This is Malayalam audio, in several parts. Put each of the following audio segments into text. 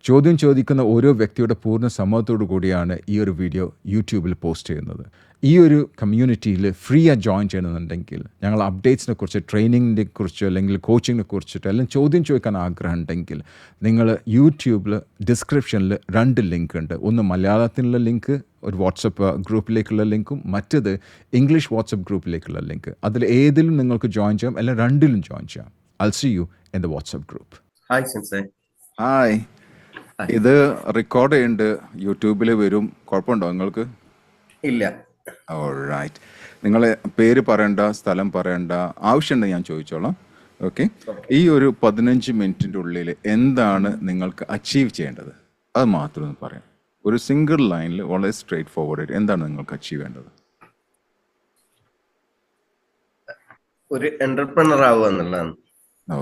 ചോദ്യം ചോദിക്കുന്ന ഓരോ വ്യക്തിയുടെ പൂർണ്ണ സമ്മതത്തോടു കൂടിയാണ് ഈ ഒരു വീഡിയോ യൂട്യൂബിൽ പോസ്റ്റ് ചെയ്യുന്നത്. ഈ ഒരു കമ്മ്യൂണിറ്റിയിൽ ഫ്രീ ആയി ജോയിൻ ചെയ്യണമെന്നുണ്ടെങ്കിൽ ഞങ്ങൾ അപ്ഡേറ്റ്സിനെ കുറിച്ച്, ട്രെയിനിങ്ങിനെ കുറിച്ച്, അല്ലെങ്കിൽ കോച്ചിങ്ങിനെ കുറിച്ചിട്ട് എല്ലാം ചോദ്യം ചോദിക്കാൻ ആഗ്രഹം ഉണ്ടെങ്കിൽ നിങ്ങൾ യൂട്യൂബിൽ ഡിസ്ക്രിപ്ഷനിൽ 2 ലിങ്ക് ഉണ്ട്. ഒന്ന് മലയാളത്തിനുള്ള ലിങ്ക്, ഒരു വാട്സപ്പ് ഗ്രൂപ്പിലേക്കുള്ള ലിങ്കും, മറ്റത് ഇംഗ്ലീഷ് വാട്സപ്പ് ഗ്രൂപ്പിലേക്കുള്ള ലിങ്ക്. അതിൽ ഏതിലും നിങ്ങൾക്ക് ജോയിൻ ചെയ്യാം, അല്ലെങ്കിൽ 2ലും ജോയിൻ ചെയ്യാം. I'll see you in the WhatsApp group. Hi, Sensei. Hi. ഇത് റെക്കോർഡ് ചെയ്യുന്നുണ്ട്, യൂട്യൂബിൽ വരും. കുഴപ്പമുണ്ടോ നിങ്ങൾക്ക്? ഇല്ല. ഓൾറൈറ്റ്. നിങ്ങൾ പേര് പറയണ്ട, സ്ഥലം പറയണ്ട, ആവശ്യമുണ്ടെങ്കിൽ ഞാൻ ചോദിച്ചോളാം. ഓക്കെ. ഈ ഒരു 15 മിനിറ്റിൻ്റെ ഉള്ളിൽ എന്താണ് നിങ്ങൾക്ക് അച്ചീവ് ചെയ്യേണ്ടത് അത് മാത്രം ഒന്ന് പറയാം. ഒരു സിംഗിൾ ലൈനിൽ വളരെ സ്ട്രേറ്റ് ഫോർവേഡ് എന്താണ് നിങ്ങൾക്ക് അച്ചീവ് ചെയ്യേണ്ടത്? ഒരു എന്റർപ്രണർ ആവുക എന്നുള്ളതാണ്.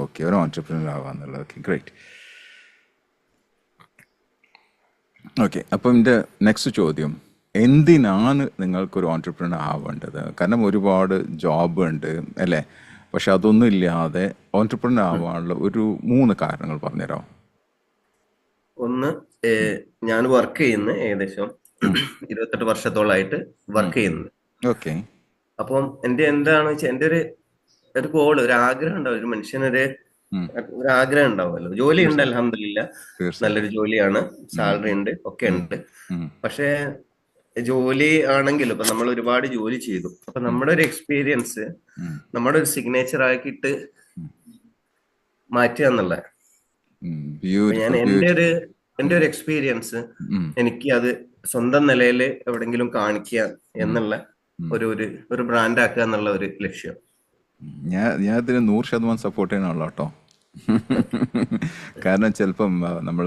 ഓക്കെ, ഒരു ഓൺടർപ്രണർ ആവുക എന്നുള്ളത്. Okay, great. ഓക്കെ, അപ്പം എൻ്റെ നെക്സ്റ്റ് ചോദ്യം, എന്തിനാണ് നിങ്ങൾക്കൊരു ഓൺടർപ്രണർ ആവേണ്ടത്? കാരണം ഒരുപാട് ജോബ് ഉണ്ട് അല്ലേ, പക്ഷെ അതൊന്നും ഇല്ലാതെ ഓൺടർപ്രണർ ആവാനുള്ള ഒരു 3 കാരണങ്ങൾ പറഞ്ഞുതരാം. ഒന്ന്, ഞാൻ വർക്ക് ചെയ്യുന്ന ഏകദേശം 28 വർഷത്തോളായിട്ട് വർക്ക് ചെയ്യുന്നത്. ഓക്കെ. അപ്പം എന്താണെന്ന് വെച്ചാൽ എൻ്റെ ഒരു ഗോൾ, ഒരു ആഗ്രഹം ഉണ്ടാവും. ഒരു മനുഷ്യനൊരു ആഗ്രഹം ഉണ്ടാവുമല്ലോ. ജോലി ഉണ്ട്, അൽഹംദുലില്ലാ, നല്ലൊരു ജോലിയാണ്, സാലറി ഉണ്ട്, ഒക്കെ ഉണ്ട്. പക്ഷേ ജോലി ആണെങ്കിലും ഇപ്പൊ നമ്മൾ ഒരുപാട് ജോലി ചെയ്തു, അപ്പൊ നമ്മുടെ ഒരു എക്സ്പീരിയൻസ് നമ്മുടെ ഒരു സിഗ്നേച്ചർ ആക്കിയിട്ട് മാറ്റുക എന്നുള്ള, ഞാൻ എന്റെ ഒരു എക്സ്പീരിയൻസ് എനിക്ക് അത് സ്വന്തം നിലയിൽ എവിടെങ്കിലും കാണിക്കുക എന്നുള്ള ഒരു ബ്രാൻഡ് ആക്കുക എന്നുള്ള ഒരു ലക്ഷ്യം. ഞാൻ ഇതിന് 100% സപ്പോർട്ട് ചെയ്യണമല്ലോ കേട്ടോ. കാരണം ചിലപ്പം നമ്മൾ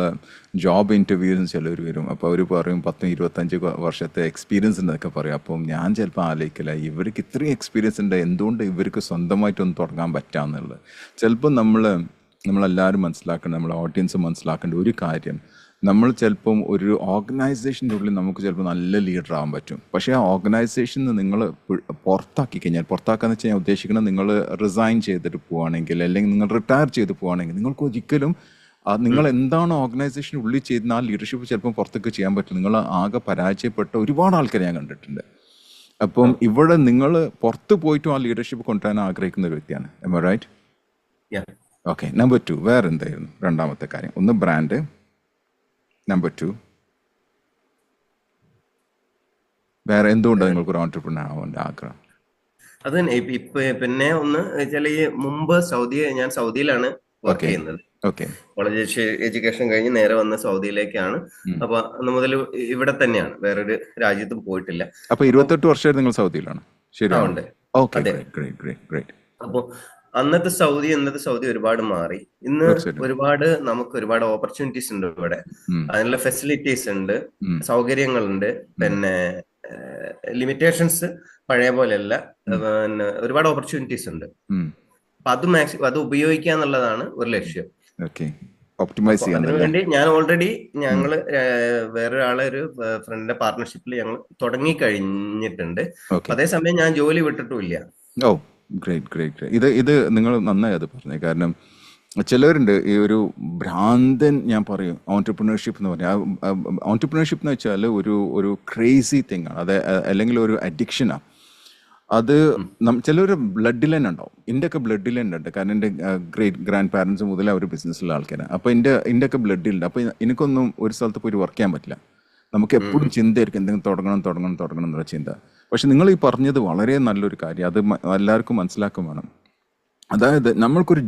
ജോബ് ഇൻ്റർവ്യൂവിന് ചിലർ വരും, അപ്പോൾ അവർ പറയും 10-25 വർഷത്തെ എക്സ്പീരിയൻസ് ഉണ്ടെന്നൊക്കെ പറയും. അപ്പം ഞാൻ ചിലപ്പോൾ ആലോചിക്കില്ല, ഇവർക്ക് ഇത്രയും എക്സ്പീരിയൻസ് ഉണ്ട്, എന്തുകൊണ്ട് ഇവർക്ക് സ്വന്തമായിട്ടൊന്ന് തുടങ്ങാൻ പറ്റാമെന്നുള്ളത്. ചിലപ്പോൾ നമ്മളെല്ലാവരും മനസ്സിലാക്കേണ്ട, നമ്മളെ ഓഡിയൻസ് മനസ്സിലാക്കേണ്ട ഒരു കാര്യം, നമ്മൾ ചിലപ്പം ഒരു ഓർഗനൈസേഷൻ്റെ ഉള്ളിൽ നമുക്ക് ചിലപ്പോൾ നല്ല ലീഡർ ആവാൻ പറ്റും. പക്ഷേ ആ ഓർഗനൈസേഷനിൽ നിങ്ങൾ പുറത്താക്കി കഴിഞ്ഞാൽ, പുറത്താക്കാന്ന് വെച്ചാൽ ഞാൻ ഉദ്ദേശിക്കുന്നത്, നിങ്ങൾ റിസൈൻ ചെയ്തിട്ട് പോവുകയാണെങ്കിൽ, അല്ലെങ്കിൽ നിങ്ങൾ റിട്ടയർ ചെയ്ത് പോവുകയാണെങ്കിൽ, നിങ്ങൾക്ക് ഒരിക്കലും നിങ്ങൾ എന്താണ് ഓർഗനൈസേഷൻ്റെ ഉള്ളിൽ ചെയ്യുന്ന ആ ലീഡർഷിപ്പ് ചിലപ്പം പുറത്തേക്ക് ചെയ്യാൻ പറ്റും. നിങ്ങൾ ആകെ പരാജയപ്പെട്ട ഒരുപാട് ആൾക്കാരെ ഞാൻ കണ്ടിട്ടുണ്ട്. അപ്പം ഇവിടെ നിങ്ങൾ പുറത്ത് പോയിട്ടും ആ ലീഡർഷിപ്പ് കൊണ്ടുവരാൻ ആഗ്രഹിക്കുന്ന ഒരു വ്യക്തിയാണ്. am I right? Okay. Number 2 വേറെ എന്തായിരുന്നു രണ്ടാമത്തെ കാര്യം? ഒന്ന് ബ്രാൻഡ്, നമ്പർ 2 വേറെ എന്തുകൊണ്ടാണ് നിങ്ങൾക്ക് ഒരു ഓൺടർപ്രണർ ആവേണ്ട ആഗ്രഹം? അത് പിന്നെ ഒന്ന് വെച്ചാൽ, ഈ മുമ്പ് ഞാൻ സൗദിയിലാണ് വർക്ക് ചെയ്യുന്നത്. കോളേജ് എഡ്യൂക്കേഷൻ കഴിഞ്ഞ് നേരെ വന്ന സൗദിയിലേക്കാണ്. അപ്പൊ അന്ന് മുതൽ ഇവിടെ തന്നെയാണ്, വേറൊരു രാജ്യത്തും പോയിട്ടില്ല. അപ്പൊ 28 വർഷമായിട്ട് നിങ്ങൾ സൗദിയിലാണ്? ശരിയാണ്. അപ്പൊ അന്നത്തെ സൗദി ഇന്നത്തെ സൗദി ഒരുപാട് മാറി. ഇന്ന് നമുക്ക് ഒരുപാട് ഓപ്പർച്യൂണിറ്റീസ് ഉണ്ട് ഇവിടെ. അതിനുള്ള ഫെസിലിറ്റീസ് ഉണ്ട്, സൗകര്യങ്ങളുണ്ട്. പിന്നെ ലിമിറ്റേഷൻസ് പഴയ പോലെയല്ല, പിന്നെ ഒരുപാട് ഓപ്പർച്യൂണിറ്റീസ് ഉണ്ട്. അപ്പൊ അത് ഉപയോഗിക്കുക എന്നുള്ളതാണ് ഒരു ലക്ഷ്യം. അതിനുവേണ്ടി ഞങ്ങള് വേറൊരാളെ, ഒരു ഫ്രണ്ടിന്റെ പാർട്ണർഷിപ്പിൽ ഞങ്ങൾ തുടങ്ങി കഴിഞ്ഞിട്ടുണ്ട്. അതേസമയം ഞാൻ ജോലി വിട്ടിട്ടുമില്ല. ഇത് നിങ്ങൾ നന്നായി അത് പറഞ്ഞേ. കാരണം ചിലരുണ്ട് ഈ ഒരു ഭ്രാന്തൻ, ഞാൻ പറയും ഓൺടർപ്രണർഷിപ്പ് എന്ന് പറഞ്ഞാൽ, ഓൺടർപ്രണർഷിപ്പ് എന്ന് വെച്ചാൽ ഒരു ക്രേസി തിങ് ആണ്, അത് അല്ലെങ്കിൽ ഒരു അഡിക്ഷനാണ്. അത് ചിലർ ബ്ലഡ് ലൈൻ ഉണ്ടാവും. എൻ്റെയൊക്കെ ബ്ലഡ് ലൈൻ ഉണ്ട്, കാരണം എൻ്റെ ഗ്രാൻഡ് പാരൻസ് മുതൽ അവർ ബിസിനസ്സിലുള്ള ആൾക്കാരാണ്. അപ്പോൾ എൻ്റെയൊക്കെ ബ്ലഡിലുണ്ട്. അപ്പോൾ എനിക്കൊന്നും ഒരു സ്ഥലത്ത് പോയി വർക്ക് ചെയ്യാൻ പറ്റില്ല. നമുക്ക് എപ്പോഴും ചിന്തയായിരിക്കും എന്തെങ്കിലും തുടങ്ങണം എന്നുള്ള ചിന്ത. പക്ഷെ നിങ്ങൾ ഈ പറഞ്ഞത് വളരെ നല്ലൊരു കാര്യം, അത് എല്ലാവർക്കും മനസ്സിലാക്കും വേണം. അതായത് നമ്മൾക്കൊരു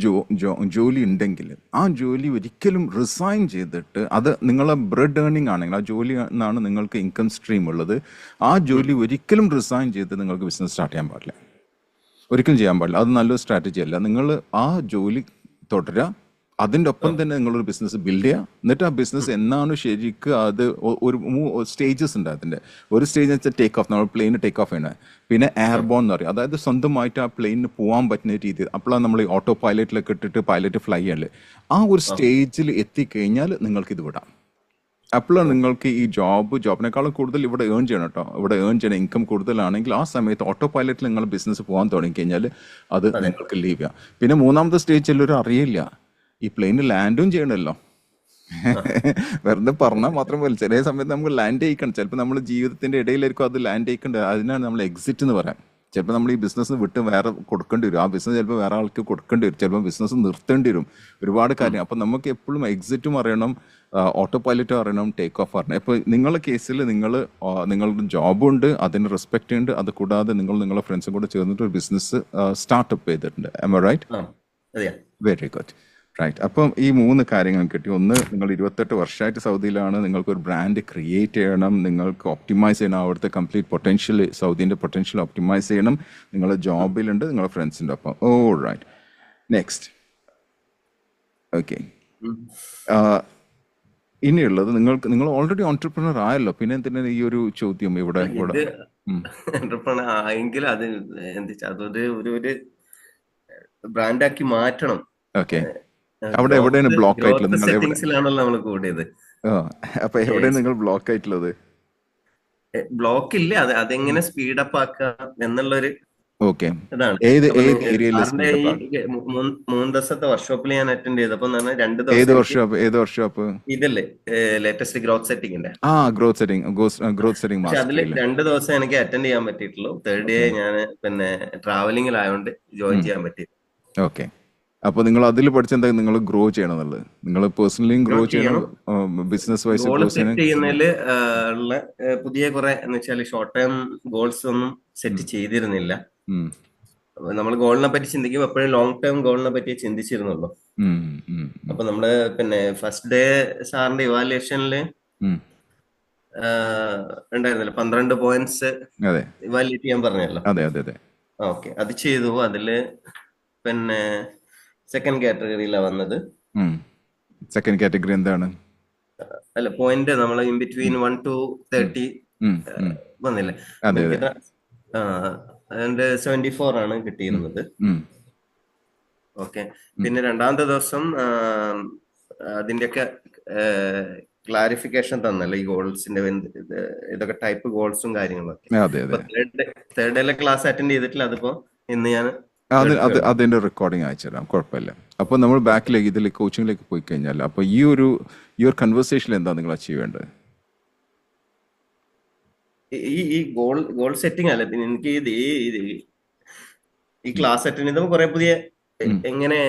ജോലി ഉണ്ടെങ്കിൽ ആ ജോലി ഒരിക്കലും റിസൈൻ ചെയ്തിട്ട്, അത് നിങ്ങളെ ബ്രെഡ് ഏർണിംഗ് ആണെങ്കിൽ, ആ ജോലി എന്നാണ് നിങ്ങൾക്ക് ഇൻകം സ്ട്രീം ഉള്ളത്, ആ ജോലി ഒരിക്കലും റിസൈൻ ചെയ്ത് നിങ്ങൾക്ക് ബിസിനസ് സ്റ്റാർട്ട് ചെയ്യാൻ പാടില്ല, ഒരിക്കലും ചെയ്യാൻ പാടില്ല. അത് നല്ലൊരു സ്ട്രാറ്റജി അല്ല. നിങ്ങൾ ആ ജോലി തുടരുക, അതിൻ്റെ ഒപ്പം തന്നെ നിങ്ങളൊരു ബിസിനസ് ബിൽഡ് ചെയ്യുക. എന്നിട്ട് ആ ബിസിനസ് എന്നാണ് ശരിക്കും, അത് ഒരു സ്റ്റേജസ് ഉണ്ട്. അതിൻ്റെ ഒരു സ്റ്റേജ് എന്ന് വെച്ചാൽ ടേക്ക് ഓഫ്, നമ്മൾ പ്ലെയിന് ടേക്ക് ഓഫ് ചെയ്യണത്. പിന്നെ എയർബോൺ എന്ന് പറയും, അതായത് സ്വന്തമായിട്ട് ആ പ്ലെയിനിന് പോകാൻ പറ്റുന്ന രീതി. അപ്പോഴാണ് നമ്മൾ ഈ ഓട്ടോ പൈലറ്റിലൊക്കെ ഇട്ടിട്ട് പൈലറ്റ് ഫ്ലൈ ചെയ്യല്. ആ ഒരു സ്റ്റേജിൽ എത്തിക്കഴിഞ്ഞാൽ നിങ്ങൾക്കിത് വിടാം. അപ്പോഴാണ് നിങ്ങൾക്ക് ഈ ജോബിനേക്കാളും കൂടുതൽ ഇവിടെ ഏൺ ചെയ്യണം കേട്ടോ. ഇവിടെ ഏൺ ചെയ്യണം, ഇൻകം കൂടുതലാണെങ്കിൽ ആ സമയത്ത് ഓട്ടോ പൈലറ്റിൽ നിങ്ങൾ ബിസിനസ് പോകാൻ തുടങ്ങിക്കഴിഞ്ഞാൽ അത് നിങ്ങൾക്ക് ലീവ് ചെയ്യാം. പിന്നെ മൂന്നാമത്തെ സ്റ്റേജ് ചിലർ അറിയില്ല, ഈ പ്ലെയിന് ലാൻഡും ചെയ്യണമല്ലോ. വെറുതെ പറഞ്ഞാൽ മാത്രം പോലെ ചില സമയത്ത് നമുക്ക് ലാൻഡ് ചെയ്യിക്കണം. ചിലപ്പോൾ നമ്മൾ ജീവിതത്തിന്റെ ഇടയിലായിരിക്കും അത് ലാൻഡ് ചെയ്യിക്കേണ്ടത്. അതിനാണ് നമ്മൾ എക്സിറ്റ് എന്ന് പറയാം. ചിലപ്പോൾ നമ്മൾ ഈ ബിസിനസ് വിട്ട് വേറെ കൊടുക്കേണ്ടി വരും. ആ ബിസിനസ് ചിലപ്പോൾ വേറെ ആൾക്ക് കൊടുക്കേണ്ടി വരും. ചിലപ്പോൾ ബിസിനസ് നിർത്തേണ്ടി വരും. ഒരുപാട് കാര്യം. അപ്പം നമുക്ക് എപ്പോഴും എക്സിറ്റും അറിയണം, ഓട്ടോ പൈലറ്റും അറിയണം, ടേക്ക് ഓഫ് അറിയണം. ഇപ്പോൾ നിങ്ങളുടെ കേസിൽ നിങ്ങളുടെ ജോബുണ്ട്, അതിന് റെസ്പെക്റ്റ് ഉണ്ട്. അത് കൂടാതെ നിങ്ങളുടെ ഫ്രണ്ട്സും കൂടെ ചേർന്നിട്ട് ഒരു ബിസിനസ് സ്റ്റാർട്ടപ്പ് ചെയ്തിട്ടുണ്ട്. Am I right? Very good. Right. അപ്പം ഈ 3 കാര്യങ്ങൾ കിട്ടി. ഒന്ന്, നിങ്ങൾ 28 വർഷമായിട്ട് സൗദിയിലാണ്. നിങ്ങൾക്കൊരു ബ്രാൻഡ് ക്രിയേറ്റ് ചെയ്യണം, നിങ്ങൾക്ക് ഒപ്റ്റിമൈസ് ചെയ്യണം, അവിടുത്തെ കംപ്ലീറ്റ് പൊട്ടൻഷ്യൽ, സൗദീൻ്റെ പൊട്ടൻഷ്യൽ ഒപ്റ്റിമൈസ് ചെയ്യണം. നിങ്ങളുടെ ജോബിലുണ്ട്, നിങ്ങളുടെ ഫ്രണ്ട്സിൻ്റെ ഒപ്പം. ഓ റൈറ്റ്. നെക്സ്റ്റ്. ഓക്കെ. ഇനിയുള്ളത് നിങ്ങൾ ഓൾറെഡി ഓൺട്രപ്രണർ ആയല്ലോ, പിന്നെ എന്തിനാ ഈ ഒരു ചോദ്യം ഇവിടെ? എന്റർപ്രണർ ആയെങ്കിൽ അത് അതൊരു ഒരു ബ്രാൻഡാക്കി മാറ്റണം. ഓക്കെ. അവിടെ എവിടെയാണ് ബ്ലോക്ക് ആയിട്ടുള്ളത്? സെറ്റിംഗ്സിലാണല്ലോ നമ്മൾ കൂടിയത്. അപ്പൊ എവിടെയാണ് നിങ്ങൾ ബ്ലോക്ക് ആയിട്ടുള്ളത്? ബ്ലോക്ക് ഇല്ല, അതെങ്ങനെ സ്പീഡപ്പ് ആക്കുക എന്നുള്ളൊരു ഓക്കെ. ഇതാണ്. ഏത് ഏരിയയിൽ? 3 ദിവസത്തെ വർക്ക്ഷോപ്പിൽ ഞാൻ അറ്റൻഡ് ചെയ്തപ്പോ 2 ഏത് ദിവസം വർക്ക്ഷോപ്പ്? ഇതല്ലേ ലേറ്റസ്റ്റ് ഗ്രോത്ത് സെറ്റിംഗിന്റെ. Growth setting. പക്ഷെ അതിൽ 2 ദിവസം എനിക്ക് അറ്റൻഡ് ചെയ്യാൻ പറ്റിയിട്ടുള്ളൂ. 3rd ഡേ ഞാൻ പിന്നെ ട്രാവലിംഗിലായോണ്ട് ജോയിൻ ചെയ്യാൻ പറ്റി. ഓക്കെ. അപ്പൊ നിങ്ങൾ അതിൽ പഠിച്ചെന്താ? നിങ്ങൾ ഗ്രോ ചെയ്യണം എന്നുള്ളത്. നിങ്ങൾ പേഴ്സണലിയും ഗ്രോ ചെയ്യണം, ബിസിനസ് വൈസ് ചെയ്യുന്നതിൽ ഉള്ള പുതിയ കുറെ എന്ന് വെച്ചാൽ ഷോർട്ട് ടേം ഗോൾസ് ഒന്നും സെറ്റ് ചെയ്തിരുന്നില്ല. നമ്മൾ ഗോളിനെ പറ്റി ചിന്തിക്കുമ്പോൾ എപ്പോഴും ലോങ് ടേം ഗോളിനെ പറ്റി ചിന്തിച്ചിരുന്നുള്ളൂ. അപ്പൊ നമ്മള് പിന്നെ ഫസ്റ്റ് ഡേ സാറിന്റെ ഇവാലുവേഷനില് ഉണ്ടായിരുന്നല്ലോ 12 പോയിന്റ്സ് ഇവാലുവേറ്റ് ചെയ്യാൻ പറഞ്ഞല്ലോ. ഓക്കെ, അത് ചെയ്തു. അതില് പിന്നെ സെക്കൻഡ് കാറ്റഗറിയിലാണ് വന്നത്. സെക്കൻഡ് കാറ്റഗറി എന്താണ്? അല്ല, പോയിന്റ് നമ്മൾ ഇൻ ബിറ്റ്വീൻ 1 to 30 വന്നില്ലേ? അതിന്റെ 74 ആണ് കിട്ടിയിരുന്നത്. ഓക്കെ. പിന്നെ രണ്ടാമത്തെ ദിവസം അതിന്റെയൊക്കെ ക്ലാരിഫിക്കേഷൻ തന്നല്ലോ, ഈ ഗോൾസിന്റെ ഇതൊക്കെ ടൈപ്പ് ഗോൾസും കാര്യങ്ങളൊക്കെ. തേർഡ് ഡേയിലെ ക്ലാസ് അറ്റൻഡ് ചെയ്തിട്ടില്ല. അതിപ്പോ ഇന്ന് ഞാൻ അതിന്റെ റെക്കോർഡിംഗ് അയച്ചുതരാം, കുഴപ്പമില്ല. അപ്പോൾ നമ്മൾ ബാക്കിലേക്ക് ഇതിൽ കോച്ചിങ്ങിലേക്ക് പോയി കഴിഞ്ഞാൽ അപ്പോൾ ഈ ഒരു കൺവേഴ്സേഷനിൽ എന്താ നിങ്ങൾ അച്ചീവ് ചെയ്യേണ്ടത്? ഈ ഗോൾ സെറ്റിംഗ് അല്ല, എനിക്ക് ഈ ക്ലാസ് അറ്റൻഡ് ചെയ്തപ്പോൾ കുറെ പുതിയ എങ്ങനെ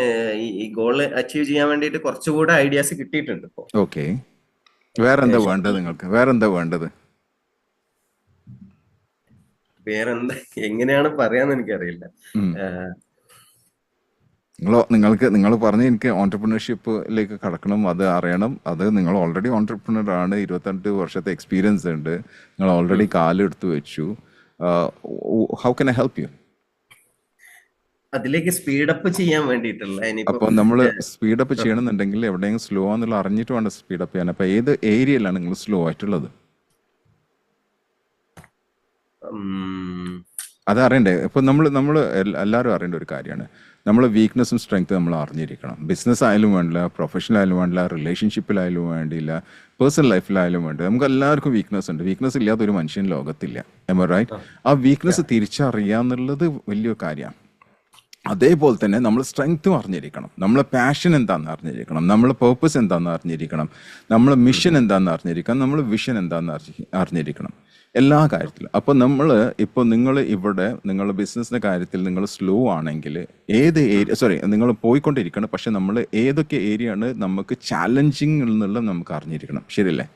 ഈ ഗോൾ അച്ചീവ് ചെയ്യാൻ വേണ്ടിയിട്ട് കുറച്ചുകൂടെ ഐഡിയാസ് കിട്ടിയിട്ടുണ്ട് ഇപ്പോ. ഓക്കെ. വേറെന്താ വേണ്ടത് നിങ്ങൾക്ക്? വേറെന്താ വേണ്ടത്? വേറെന്താ, എങ്ങനെയാണ് പറയാന്ന് എനിക്കറിയില്ല. നിങ്ങൾ പറഞ്ഞ് എനിക്ക് ഓൺടർപ്രണർഷിപ്പിലേക്ക് കടക്കണം, അത് അറിയണം. അത് നിങ്ങൾ ഓൾറെഡി ഓൺടർപ്രണർ ആണ്, 28 വർഷത്തെ എക്സ്പീരിയൻസ് ഉണ്ട്, നിങ്ങൾ ഓൾറെഡി കാലെടുത്ത് വെച്ചു. How can I help you? അതിലേക്ക് സ്പീഡപ്പ് ചെയ്യാൻ വേണ്ടിയിട്ടുള്ള. അപ്പൊ നമ്മൾ സ്പീഡപ്പ് ചെയ്യണമെന്നുണ്ടെങ്കിൽ എവിടെയെങ്കിലും സ്ലോ ആണെന്നുള്ള അറിഞ്ഞിട്ട് വേണ്ട സ്പീഡപ്പ് ചെയ്യാൻ. അപ്പൊ ഏത് ഏരിയയിലാണ് നിങ്ങൾ സ്ലോ ആയിട്ടുള്ളത്? അതറിയണ്ടേ? ഇപ്പം നമ്മൾ എല്ലാവരും അറിയേണ്ട ഒരു കാര്യമാണ്, നമ്മൾ വീക്ക്നെസ്സും സ്ട്രെങ്ത്തും നമ്മൾ അറിഞ്ഞിരിക്കണം. ബിസിനസ് ആയാലും വേണ്ടില്ല, പ്രൊഫഷണൽ ആയാലും വേണ്ടില്ല, റിലേഷൻഷിപ്പിലായാലും വേണ്ടിയില്ല, പേഴ്സണൽ ലൈഫിലായാലും വേണ്ട. നമുക്ക് എല്ലാവർക്കും വീക്ക്നെസ് ഉണ്ട്. വീക്ക്നെസ് ഇല്ലാത്ത ഒരു മനുഷ്യൻ ലോകത്തില്ല. Am I right? ആ വീക്ക്നെസ് തിരിച്ചറിയാന്നുള്ളത് വലിയൊരു കാര്യമാണ്. അതേപോലെ തന്നെ നമ്മൾ സ്ട്രെങ്ത്തും അറിഞ്ഞിരിക്കണം. നമ്മളെ പാഷൻ എന്താണെന്ന് അറിഞ്ഞിരിക്കണം, നമ്മളെ പേർപ്പസ് എന്താണെന്ന് അറിഞ്ഞിരിക്കണം, നമ്മളെ മിഷൻ എന്താണെന്ന് അറിഞ്ഞിരിക്കണം, നമ്മളെ വിഷൻ എന്താണെന്ന് അറിഞ്ഞിരിക്കണം, എല്ലാ കാര്യത്തിലും. അപ്പോൾ നിങ്ങൾ ഇവിടെ നിങ്ങളുടെ ബിസിനസ്സിൻ്റെ കാര്യത്തിൽ നിങ്ങൾ സ്ലോ ആണെങ്കിൽ നിങ്ങൾ പോയിക്കൊണ്ടിരിക്കണം. പക്ഷെ നമ്മൾ ഏതൊക്കെ ഏരിയ ആണ് നമുക്ക് ചാലഞ്ചിങ് എന്നുള്ളത് നമുക്ക് അറിഞ്ഞിരിക്കണം. ശരിയല്ലേ?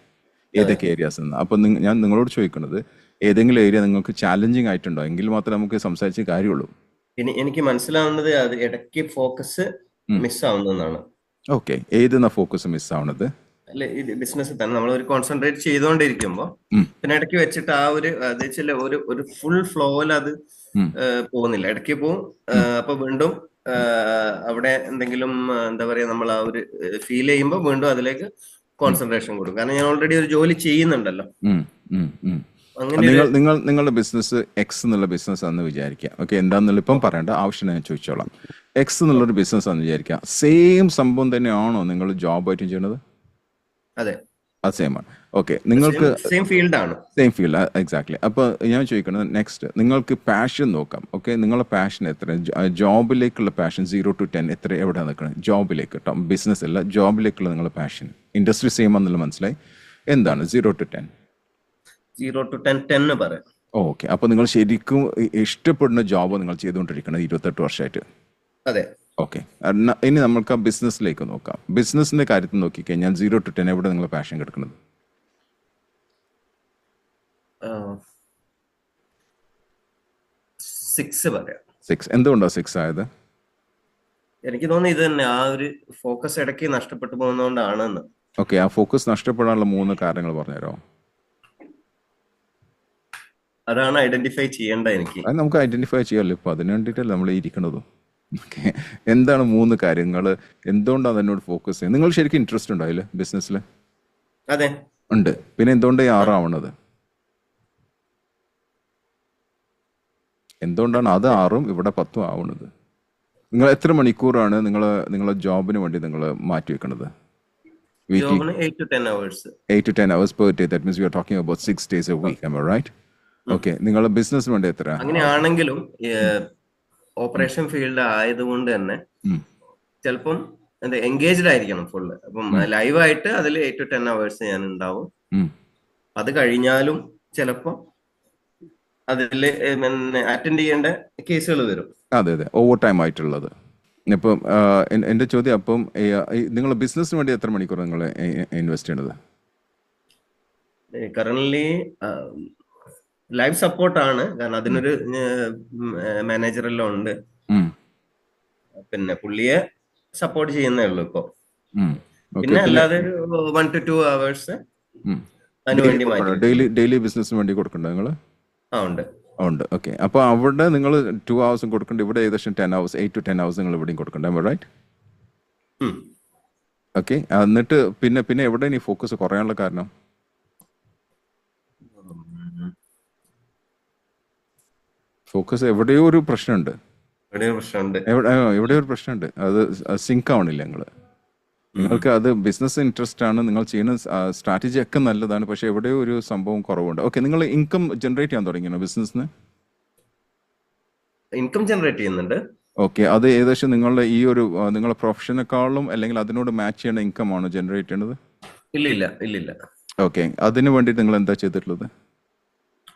ഏതൊക്കെ ഏരിയാസ് എന്ന്. അപ്പോൾ ഞാൻ നിങ്ങളോട് ചോദിക്കുന്നത്, ഏതെങ്കിലും ഏരിയ നിങ്ങൾക്ക് ചാലഞ്ചിങ് ആയിട്ടുണ്ടോ? എങ്കിൽ മാത്രമേ നമുക്ക് സംസാരിച്ച കാര്യമുള്ളൂ. എനിക്ക് മനസ്സിലാവുന്നത് അത് ഇടയ്ക്ക് ഫോക്കസ് മിസ് ആവുന്നതാണ്. ഓക്കെ. ഏതെന്നാ ഫോക്കസ് മിസ് ആവുന്നത്? അല്ല, ഇത് ബിസിനസ്സിൽ തന്നെ നമ്മൾ ഒരു കോൺസെൻട്രേറ്റ് ചെയ്തുകൊണ്ടിരിക്കുമ്പോ പിന്നെ ഇടയ്ക്ക് വെച്ചിട്ട് ആ ഒരു ഫുൾ ഫ്ലോയിൽ അത് പോകുന്നില്ല. ഇടയ്ക്ക് പോവും. അപ്പൊ വീണ്ടും അവിടെ എന്തെങ്കിലും എന്താ പറയാ, നമ്മൾ ആ ഒരു ഫീൽ ചെയ്യുമ്പോൾ വീണ്ടും അതിലേക്ക് കോൺസെൻട്രേഷൻ കൊടുക്കും. കാരണം ഞാൻ ഓൾറെഡി ഒരു ജോലി ചെയ്യുന്നുണ്ടല്ലോ. നിങ്ങളുടെ ബിസിനസ് എക്സ് എന്നുള്ള ബിസിനസ് ആണെന്ന് വിചാരിക്കുക. ഓക്കെ, എന്താണെന്നുള്ള ഇപ്പം പറയേണ്ട ആവശ്യം ഞാൻ ചോദിച്ചോളാം. എക്സ് എന്നുള്ളൊരു ബിസിനസ് ആണെന്ന് വിചാരിക്കുക. സെയിം സംഭവം തന്നെയാണോ നിങ്ങൾ ജോബായിട്ടും ചെയ്യണത്? അതെ, അത് സെയിം ആണ്. ഓക്കെ, നിങ്ങൾക്ക് സെയിം ഫീൽഡാണ്. Same field exactly. അപ്പോൾ ഞാൻ ചോദിക്കുന്നത് നെക്സ്റ്റ്, നിങ്ങൾക്ക് പാഷൻ നോക്കാം. ഓക്കെ, നിങ്ങളുടെ പാഷൻ എത്ര, ജോബിലേക്കുള്ള പാഷൻ 0 to 10 എത്ര, എവിടെ നിൽക്കണം? ജോബിലേക്ക് കേട്ടോ, ബിസിനസ് അല്ല, ജോബിലേക്കുള്ള നിങ്ങളുടെ പാഷൻ. ഇൻഡസ്ട്രി സെയിം ആണെന്നുള്ള മനസ്സിലായി. എന്താണ് 0 to 10? 0 to 10, 10 പറയാം. ഓക്കെ, അപ്പോൾ നിങ്ങൾ ശരിക്കും ഇഷ്ടപ്പെടുന്ന ജോബ് നിങ്ങൾ ചെയ്തുകൊണ്ടിരിക്കുന്നത് 28 വർഷമായിട്ട്. അതെ. ഓക്കെ, ഇനി നമുക്ക് ആ ബിസിനസ്സിലേക്ക് നോക്കാം. ബിസിനസ്സിന്റെ കാര്യത്തിൽ നോക്കിക്കഴിഞ്ഞാൽ 0 to 10 എവിടെ നിങ്ങൾ പാഷൻ കിടക്കുന്നത്? 6 പറയാം. 6. എന്തുകൊണ്ടാണ് 6 ആയത്? എനിക്ക് തോന്നുന്നു ഇത് തന്നെ, ആ ഒരു ഫോക്കസ് ഇടയ്ക്ക് നഷ്ടപ്പെട്ടു പോകുന്നതുകൊണ്ടാണെന്ന്. ഓക്കെ, ആ ഫോക്കസ് നഷ്ടപ്പെടാനുള്ള 3 കാരണങ്ങൾ പറഞ്ഞുതരാമോ? അതാണ് ഐഡന്റിഫൈ ചെയ്യേണ്ട എനിക്ക്. അത് നമുക്ക് ഐഡന്റിഫൈ ചെയ്യാമല്ലോ, ഇപ്പൊ അതിന് വേണ്ടിയിട്ടല്ലേ നമ്മൾ ഇരിക്കണതും. ഓക്കെ, എന്താണ് 3 കാര്യങ്ങൾ, എന്തുകൊണ്ടാണ് അതിനോട് ഫോക്കസ് ചെയ്യുന്നത്? നിങ്ങൾ ശരിക്കും ഇൻട്രസ്റ്റ് ഉണ്ടോ അതിൽ, ബിസിനസ്സിൽ? അതെ, ഉണ്ട്. പിന്നെ എന്തുകൊണ്ടാണ് 6 ആവണത്? എന്തുകൊണ്ടാണ് അത് 6ഉം ഇവിടെ 10ഉം ആവുന്നത്? നിങ്ങൾ എത്ര മണിക്കൂറാണ് നിങ്ങളെ ജോബിന് വേണ്ടി നിങ്ങൾ മാറ്റി വെക്കുന്നത്? 8 to 10 hours. 8 to 10 hours per day. That means we are talking about 6 days a week. Am I right? Okay, നിങ്ങളുടെ ബിസിനസ് വേണ്ടി എത്ര? അങ്ങനെയാണെങ്കിലും ഓപ്പറേഷൻ ഫീൽഡ് ആയതുകൊണ്ട് തന്നെ ചിലപ്പം എൻഗേജ്ഡ് ആയിരിക്കണം ഫുള്ള്. അപ്പം ലൈവായിട്ട് അതിൽ 8 to 10 hours ഞാൻ ഉണ്ടാവും. അത് കഴിഞ്ഞാലും ചിലപ്പോ അതിൽ അറ്റൻഡ് ചെയ്യേണ്ട കേസുകൾ വരും. അതെ അതെ, ഓവർ ടൈം ആയിട്ടുള്ളത്. ഇപ്പം എൻ്റെ ചോദ്യം, അപ്പം നിങ്ങൾ ബിസിനസ്സിന് വേണ്ടി എത്ര മണിക്കൂർ നിങ്ങൾ ഇൻവെസ്റ്റ് ചെയ്യണത്? കറന്റ്ലി ലൈവ് സപ്പോർട്ടാണ്, കാരണം അതിനൊരു മാനേജറെല്ലാം ഉണ്ട്. പിന്നെ പുള്ളിയെ സപ്പോർട്ട് ചെയ്യുന്നേ ഉള്ളൂ ഇപ്പൊ. പിന്നെ അല്ലാതെ 1 to 2 hours അതിനുവേണ്ടി ഡെയിലി ബിസിനസ്സിന് വേണ്ടി കൊടുക്കണ്ടോ നിങ്ങൾ? ഉണ്ട്. ഉണ്ട്. ഓക്കെ, അപ്പോൾ അവിടെ നിങ്ങൾ 2 hours കൊടുക്കണ്ട, ഇവിടെ ഏകദേശം 10 hours, 8 to 10 hours നിങ്ങൾ ഇവിടെയും കൊടുക്കണ്ടേ, റൈറ്റ്? ഓക്കെ, എന്നിട്ട് പിന്നെ എവിടെ ഇനി ഫോക്കസ് കുറയാനുള്ള കാരണം? ഫോക്കസ് എവിടെയോ ഒരു പ്രശ്നമുണ്ട്. എവിടെയോ ഒരു പ്രശ്നമുണ്ട്, അത് സിങ്ക് ആവണില്ല. നിങ്ങൾക്ക് അത് ബിസിനസ് ഇൻട്രസ്റ്റ് ആണ്, നിങ്ങൾ ചെയ്യുന്ന സ്ട്രാറ്റജി ഒക്കെ നല്ലതാണ്, പക്ഷെ എവിടെയോ ഒരു സംഭവം കുറവുണ്ട്. ഓക്കെ, നിങ്ങൾ ഇൻകം ജനറേറ്റ് ചെയ്യാൻ തുടങ്ങിയോ ബിസിനസ്സിന്? ഇൻകം ജനറേറ്റ് ചെയ്യുന്നുണ്ട്. ഓക്കെ, അത് ഏകദേശം നിങ്ങളുടെ ഈ ഒരു നിങ്ങളുടെ പ്രൊഫഷനേക്കാളും അല്ലെങ്കിൽ അതിനോട് മാച്ച് ചെയ്യുന്ന ഇൻകം ആണോ ജനറേറ്റ് ചെയ്യണത്? ഇല്ലില്ല. ഓക്കെ, അതിനു വേണ്ടി നിങ്ങൾ എന്താ ചെയ്തിട്ടുള്ളത്?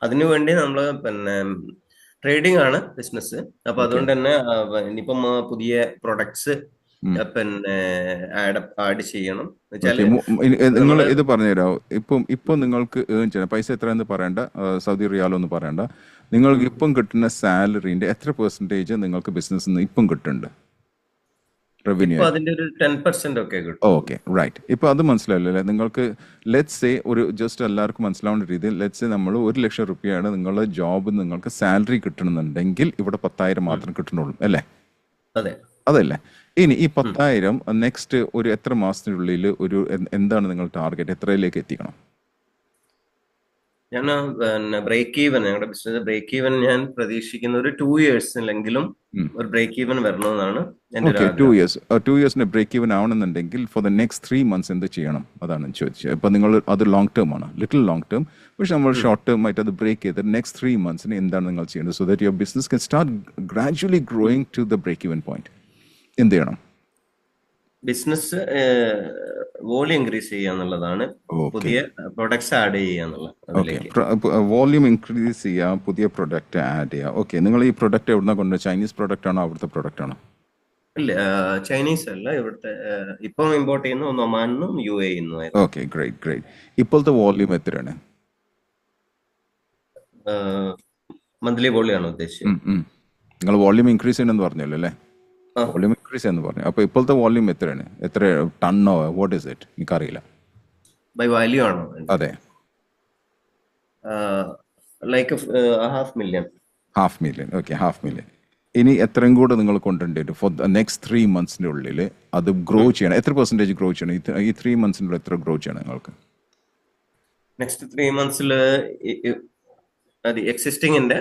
അതിനുവേണ്ടി നമ്മള് പിന്നെ ട്രേഡിംഗ് ആണ് ബിസിനസ്. അപ്പൊ അതുകൊണ്ട് തന്നെ ഇനിയിപ്പം പുതിയ പ്രൊഡക്ട്സ് പിന്നെ ആഡ് ചെയ്യണം. നിങ്ങൾ ഇത് പറഞ്ഞുതരാമോ? ഇപ്പം നിങ്ങൾക്ക് ഏൺ ചെയ്യണം പൈസ എത്രയെന്ന് പറയണ്ട, സൗദി റിയാലൊന്നും പറയണ്ട, നിങ്ങൾക്ക് ഇപ്പം കിട്ടുന്ന സാലറിന്റെ എത്ര പെർസെന്റേജ് നിങ്ങൾക്ക് ബിസിനസ് ഇപ്പം കിട്ടുന്നുണ്ട് റവന്യൂ? അതിന്റെ ഒരു 10% ഒക്കെ കിട്ടും. Okay, right. ഇപ്പൊ അത് മനസ്സിലാവില്ലേ നിങ്ങൾക്ക്? ലെറ്റ്സ് സേ, ഒരു ജസ്റ്റ് എല്ലാവർക്കും മനസ്സിലാവുന്ന രീതിയിൽ ലെറ്റ്സ് സേ നമ്മൾ 1 ലക്ഷം രൂപയാണ് നിങ്ങളുടെ ജോബ് നിങ്ങൾക്ക് സാലറി കിട്ടണമെന്നുണ്ടെങ്കിൽ ഇവിടെ 10,000 മാത്രം കിട്ടണുള്ളൂ അല്ലേ? അതല്ലേ? ഇനി ഈ 10,000 നെക്സ്റ്റ് ഒരു എത്ര മാസത്തിനുള്ളിൽ ഒരു എന്താണ് നിങ്ങൾ ടാർഗറ്റ്, എത്രയിലേക്ക് എത്തിക്കണം? ഞാൻ ബ്രേക്ക് ഈവൻ, ഞങ്ങളുടെ ബിസിനസ് ബ്രേക്ക് ഈവൻ ഞാൻ പ്രതീക്ഷിക്കുന്ന ഒരു 2 yearsലെങ്കിലും ഒരു ബ്രേക്ക് ഈവൻ വരണമെന്നാണ് എന്റെ ഒരു ആഗ്രഹം. 2 yearsന് ബ്രേക്ക് ഈവൻ ആവണമെന്നുണ്ടെങ്കിൽ ഫോർ ദ നെക്സ്റ്റ് 3 months എന്ത് ചെയ്യണം? അതാണ് ചോദിച്ചത്. ഇപ്പൊ നിങ്ങൾ അത് ലോങ് ടേം ആണ്, ലിറ്റിൽ ലോങ് ടേം, പക്ഷെ നമ്മൾ ഷോർട്ട് ടേം ആയിട്ട് അത് ബ്രേക്ക് ചെയ്ത് നെക്സ്റ്റ് 3 monthsന് എന്താണ് നിങ്ങൾ ചെയ്യേണ്ടത്? So that your business can start gradually growing to the break even point. എന്ത് ചെയ്യണം? ബിസിനസ് വോളിയം ഇൻക്രീസ് ചെയ്യുക എന്നുള്ളതാണ്, പുതിയ പ്രൊഡക്ട്സ് ആഡ് ചെയ്യുക എന്നുള്ളത്. വോളിയം ഇൻക്രീസ് ചെയ്യുക, പുതിയ പ്രൊഡക്റ്റ് ആഡ് ചെയ്യുക. ഓക്കെ, നിങ്ങൾ ഈ പ്രൊഡക്റ്റ് എവിടുന്ന കൊണ്ട്? ചൈനീസ് പ്രൊഡക്റ്റ് ആണോ അവിടുത്തെ പ്രൊഡക്റ്റ് ആണോ? ഇല്ല, ചൈനീസ് അല്ല, ഇവിടുത്തെ ഇപ്പം ഇമ്പോർട്ട് ചെയ്യുന്ന ഒമാനും UAE. Okay, great. ഇപ്പോഴത്തെ വോളിയം എത്രയാണ്? മന്ത്ലി വോളിയം ആണ് ഉദ്ദേശിച്ചത്. നിങ്ങൾ വോളിയം ഇൻക്രീസ് ചെയ്യണമെന്ന് പറഞ്ഞല്ലോ അല്ലേ? വോളിയം ഇൻക്രീസ് എന്ന് പറഞ്ഞു. അപ്പൊ ഇപ്പോഴത്തെ വോളിയം എത്രയാണ്? എത്ര ടണ്ണോ? What is it? എനിക്കറിയില്ല. ബൈ വാല്യൂ ആണോ? അതെ, ലൈക്ക് 500,000. 500,000. ഓക്കെ, 500,000. ഇനി എത്രയും കൂടെ നിങ്ങൾ കൊണ്ടുവരേണ്ടി വരും ഫോർ ദ നെക്സ്റ്റ് 3 monthsന്റെ ഉള്ളിൽ അത് ഗ്രോ ചെയ്യണം. എത്ര പെർസെന്റേജ് ഗ്രോ ചെയ്യണം ഈ 3 monthsന്റെ എത്ര ഗ്രോ ചെയ്യണം നിങ്ങൾക്ക്? നെക്സ്റ്റ് 3 months എക്സിസ്റ്റിംഗിന്റെ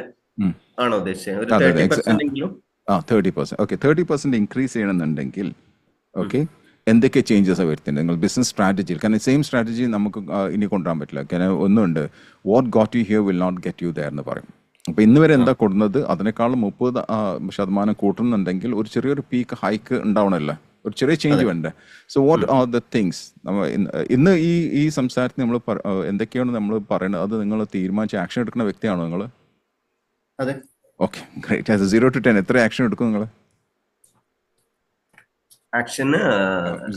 ആണോ ഉദ്ദേശിച്ചത്? ഒരു 30% എങ്കിലും. 30%. ഓക്കെ, 30% ഇൻക്രീസ് ചെയ്യണമെന്നുണ്ടെങ്കിൽ ഓക്കെ എന്തൊക്കെ ചേഞ്ചസ് വരുത്തുന്നത് നിങ്ങൾ ബിസിനസ് സ്ട്രാറ്റജിയിൽ? കാരണം സെയിം സ്ട്രാറ്റജി നമുക്ക് ഇനി കൊണ്ടുവരാൻ പറ്റില്ല. കാരണം ഒന്നുണ്ട്, what got you here will not get you there എന്ന് പറയും. അപ്പോൾ ഇന്ന് വരെ എന്താ കൊടുക്കുന്നത് അതിനേക്കാളും 30% കൂട്ടുന്നുണ്ടെങ്കിൽ ഒരു ചെറിയൊരു പീക്ക് ഹൈക്ക് ഉണ്ടാവണമല്ലോ, ഒരു ചെറിയ ചേഞ്ച് വേണ്ടേ. So what are the things ഇന്ന് ഈ സംസാരത്തിൽ നമ്മൾ എന്തൊക്കെയാണ് നമ്മൾ പറയുന്നത്, അത് നിങ്ങൾ തീരുമാനിച്ച് ആക്ഷൻ എടുക്കുന്ന വ്യക്തിയാണോ നിങ്ങൾ? അതെ. Okay, great. ആസ് 0 to 10 എത്ര ആക്ഷൻ എടുക്കും നിങ്ങൾ? ആക്ഷന്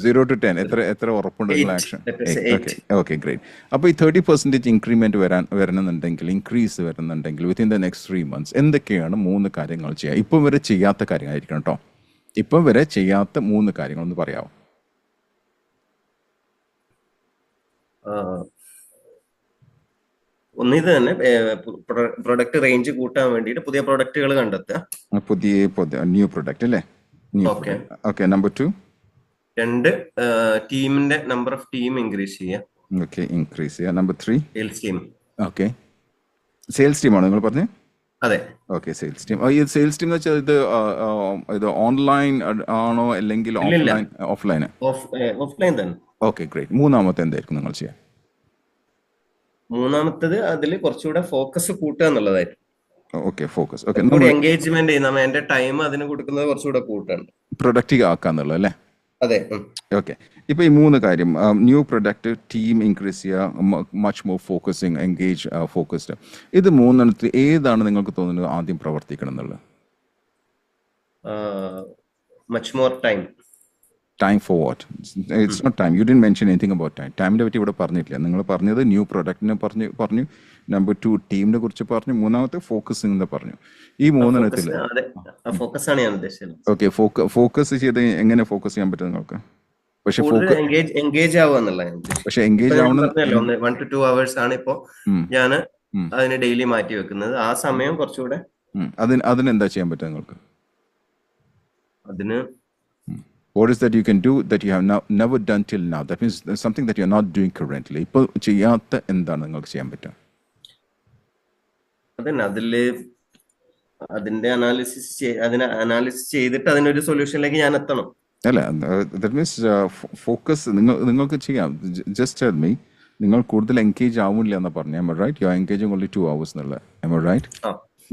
0 to 10 എത്ര ഉറപ്പുണ്ട് നിങ്ങൾ ആക്ഷൻ? Okay, great. അപ്പോൾ ഈ 30% ഇൻക്രിമെന്റ് വരണമെന്നുണ്ടെങ്കിൽ, ഇൻക്രീസ് വരുന്നുണ്ടെങ്കിൽ വിത്തിൻ ദ നെക്സ്റ്റ് 3 months എന്തൊക്കെയാണ് 3 കാര്യങ്ങൾ ചെയ്യുക? ഇപ്പം വരെ ചെയ്യാത്ത കാര്യങ്ങളായിരിക്കണം കേട്ടോ. ഇപ്പം വരെ ചെയ്യാത്ത 3 കാര്യങ്ങളൊന്ന് പറയാമോ? ഒന്നിത് തന്നെ പ്രൊഡക്റ്റ് റേഞ്ച് കൂട്ടാൻ വേണ്ടിയിട്ട് പുതിയ പ്രൊഡക്റ്റുകൾ കണ്ടെത്തുക. പുതിയ ന്യൂ പ്രൊഡക്റ്റ് അല്ലേ? ഓക്കെ. നമ്പർ 2. 2, ടീമിന്റെ നമ്പർ ഓഫ് ടീം ഇൻക്രീസ് ചെയ്യുക. ഓക്കെ, ഇൻക്രീസ് ചെയ്യുക. Number 3, sales team. Okay, sales ടീമാണോ നിങ്ങൾ പറഞ്ഞത്? അതെ. Okay, sales team. ഈ സെയിൽസ് ടീം എന്ന് വെച്ചാൽ ഇത് ഓൺലൈൻ ആണോ അല്ലെങ്കിൽ ഓഫ്ലൈൻ? ഓഫ്ലൈൻ തന്നെ. Okay, great. മൂന്നാമത്തെ എന്തായിരിക്കും നിങ്ങൾ ചെയ്യുക? മൂന്നാമത്തത് അതിൽ കുറച്ചുകൂടെ ഫോക്കസ് കൂട്ടുക എന്നുള്ളതായിരിക്കും. Okay, focus. ഓക്കെ, എൻഗേജ്മെന്റ് ചെയ്യുന്ന എന്റെ ടൈം അതിന് കൊടുക്കുന്നത് കുറച്ചുകൂടെ കൂട്ടാണ്, പ്രൊഡക്റ്റീവ് ആക്കാന്നുള്ളത് അല്ലേ? അതെ. ഓക്കെ, ഇപ്പോൾ ഈ 3 കാര്യം, ന്യൂ പ്രൊഡക്റ്റ്, ടീം ഇൻക്രീസ് ചെയ്യുക, much more focusing, engage, focused, ഇത് 3 ഏതാണ് നിങ്ങൾക്ക് തോന്നുന്നത് ആദ്യം പ്രവർത്തിക്കണം എന്നുള്ളത്? Much more time. Time for what? It's not time. You didn't mention anything about time. ടൈമിനെ പറ്റി ഇവിടെ പറഞ്ഞിട്ടില്ല. നിങ്ങൾ പറഞ്ഞത് ന്യൂ പ്രൊഡക്റ്റിനെ പറഞ്ഞു, നമ്പർ 2 ടീമിനെ കുറിച്ച് പറഞ്ഞു, മൂന്നാമത്തെ ഫോക്കസിംഗ് എന്ന് പറഞ്ഞു. ഈ 3 ഫോക്കസ് ആണ് ഞാൻ ഉദ്ദേശിച്ചത്. ഓക്കെ, ഫോക്കസ് ചെയ്ത് എങ്ങനെ ഫോക്കസ് ചെയ്യാൻ പറ്റും നിങ്ങൾക്ക്? പക്ഷെ എൻഗേജ് ആവുക എന്നുള്ള, പക്ഷെ എൻഗേജ് ആവണം. 1 to 2 hours ആണ് ഇപ്പോ ഞാൻ അതിന് ഡെയിലി മാറ്റി വെക്കുന്നത്. ആ സമയം കുറച്ചുകൂടെ അതിനെന്താ ചെയ്യാൻ പറ്റുക നിങ്ങൾക്ക്? അതിന് What is that you can do that you have never done till now? That means something that you are not doing currently. ഇപ്പോൾ ചെയ്യാത്ത എന്താണ് നിങ്ങൾക്ക് ചെയ്യാൻ പറ്റുക? അതന്നെ, അതിന്റെ അനാലിസിസ് ചെയ്തിട്ട് അതിനൊരു സൊല്യൂഷനിലേക്ക് ഞാൻ എത്തണം. അല്ല, ദാറ്റ് മീൻസ് ഫോക്കസ് നിങ്ങൾക്ക് ചെയ്യാം. ജസ്റ്റ് ടെൽ മീ, നിങ്ങൾ കൂടുതൽ എൻഗേജ് ആവില്ല എന്ന് പറഞ്ഞു. am I right? You are engaging only 2 hours എന്നുള്ള. am I right?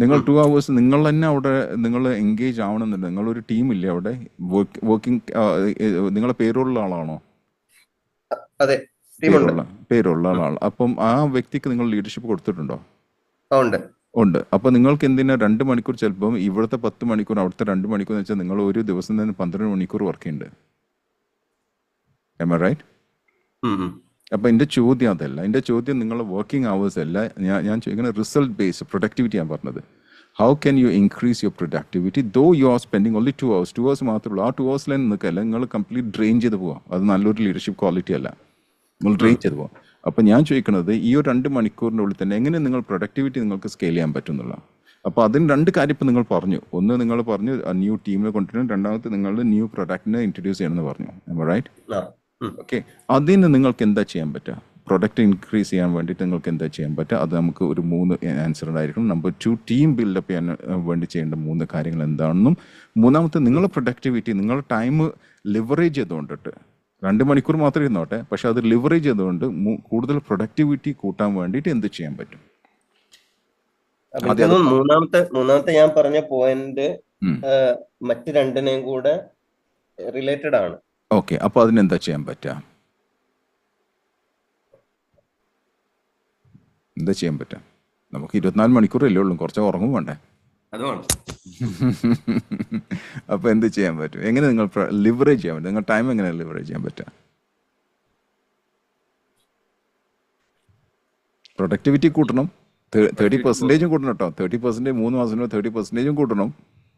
നിങ്ങൾ 2 hours നിങ്ങൾ തന്നെ അവിടെ നിങ്ങൾ എൻഗേജ് ആവണമെന്നുണ്ട്. നിങ്ങളൊരു ടീമില്ലേ അവിടെ വർക്കിംഗ്? നിങ്ങളെ പേരുള്ള ആളാണോ? അതെ, പേരുള്ള ആളാണ്. അപ്പം ആ വ്യക്തിക്ക് നിങ്ങൾ ലീഡർഷിപ്പ് കൊടുത്തിട്ടുണ്ടോ? ഉണ്ട്. അപ്പൊ നിങ്ങൾക്ക് എന്തിനാ 2 മണിക്കൂർ, ചിലപ്പം ഇവിടുത്തെ 10 മണിക്കൂർ, അവിടുത്തെ 2 മണിക്കൂർ എന്ന് വെച്ചാൽ നിങ്ങൾ ഒരു ദിവസം തന്നെ 12 മണിക്കൂർ വർക്ക് ചെയ്യുന്നുണ്ട്. am I right? അപ്പൊ എന്റെ ചോദ്യം അതല്ല. എന്റെ ചോദ്യം നിങ്ങളുടെ വർക്കിംഗ് അവേഴ്സ് അല്ല. ഞാൻ ചോദിക്കുന്ന റിസൾട്ട് ബേസ്ഡ് പ്രൊഡക്ടിവിറ്റി ഞാൻ പറഞ്ഞത്. How can you increase your productivity though you are spending only 2 hours? 2 hours മാത്രമേ ഉള്ളൂ. ആ 2 hours നിൽക്കല്ല, നിങ്ങൾ കംപ്ലീറ്റ് ഡ്രെയിൻ ചെയ്ത് പോവാം. അത് നല്ലൊരു ലീഡർഷിപ്പ് ക്വാളിറ്റി അല്ല. നിങ്ങൾ ഡ്രെയിൻ ചെയ്ത് പോവാം. അപ്പം ഞാൻ ചോദിക്കുന്നത് ഈ ഒരു 2 മണിക്കൂറിൻ്റെ ഉള്ളിൽ തന്നെ എങ്ങനെ നിങ്ങൾ പ്രൊഡക്ടിവിറ്റി നിങ്ങൾക്ക് സ്കെയിൽ ചെയ്യാൻ പറ്റും എന്നുള്ള. അപ്പോൾ അതിന് 2 കാര്യം ഇപ്പം നിങ്ങൾ പറഞ്ഞു. ഒന്ന്, നിങ്ങൾ പറഞ്ഞു ന്യൂ ടീമിനെ കൊണ്ടുവരണം. രണ്ടാമത്തെ, നിങ്ങൾ ന്യൂ പ്രൊഡക്റ്റിനെ ഇൻട്രൊഡ്യൂസ് ചെയ്യണമെന്ന് പറഞ്ഞു. am I right? ഓക്കെ, അതിന് നിങ്ങൾക്ക് എന്താ ചെയ്യാൻ പറ്റുക? പ്രൊഡക്റ്റ് ഇൻക്രീസ് ചെയ്യാൻ വേണ്ടിയിട്ട് നിങ്ങൾക്ക് എന്താ ചെയ്യാൻ പറ്റുക? അത് നമുക്ക് ഒരു 3 ആൻസർ ഉണ്ടായിരിക്കും. നമ്പർ 2, ടീം ബിൽഡപ്പ് ചെയ്യാൻ വേണ്ടി ചെയ്യേണ്ട 3 കാര്യങ്ങൾ എന്താണെന്നും, മൂന്നാമത്തെ, നിങ്ങളുടെ പ്രൊഡക്ടിവിറ്റി, നിങ്ങളുടെ ടൈം ലിവറേജ് ചെയ്തുകൊണ്ടിട്ട് 2 മണിക്കൂർ മാത്രമേ ഇരുന്നോട്ടെ, പക്ഷെ അത് ലിവറേജ് ചെയ്തുകൊണ്ട് കൂടുതൽ പ്രൊഡക്ടിവിറ്റി കൂട്ടാൻ വേണ്ടിയിട്ട് എന്ത് ചെയ്യാൻ പറ്റും? മൂന്നാമത്തെ ഞാൻ പറഞ്ഞ പോയിന്റ് മറ്റ് 2 കൂടെ റിലേറ്റഡ് ആണ്. ഓക്കെ, അപ്പോൾ അതിനെന്താ ചെയ്യാൻ പറ്റുക? എന്താ ചെയ്യാൻ പറ്റുക? നമുക്ക് 24 മണിക്കൂറല്ലേ ഉള്ളൂ, കുറച്ച് ഉറങ്ങും വേണ്ടേ? അതുമാണ്. അപ്പോൾ എന്ത് ചെയ്യാൻ പറ്റും? എങ്ങനെ നിങ്ങൾ ലിവറേജ് ചെയ്യാൻ പറ്റും? നിങ്ങൾ ടൈം എങ്ങനെ ലിവറേജ് ചെയ്യാൻ പറ്റുക? പ്രൊഡക്ടിവിറ്റി കൂട്ടണം, 30% കൂട്ടണം കേട്ടോ. 30% 3 മാസം 30% കൂട്ടണം.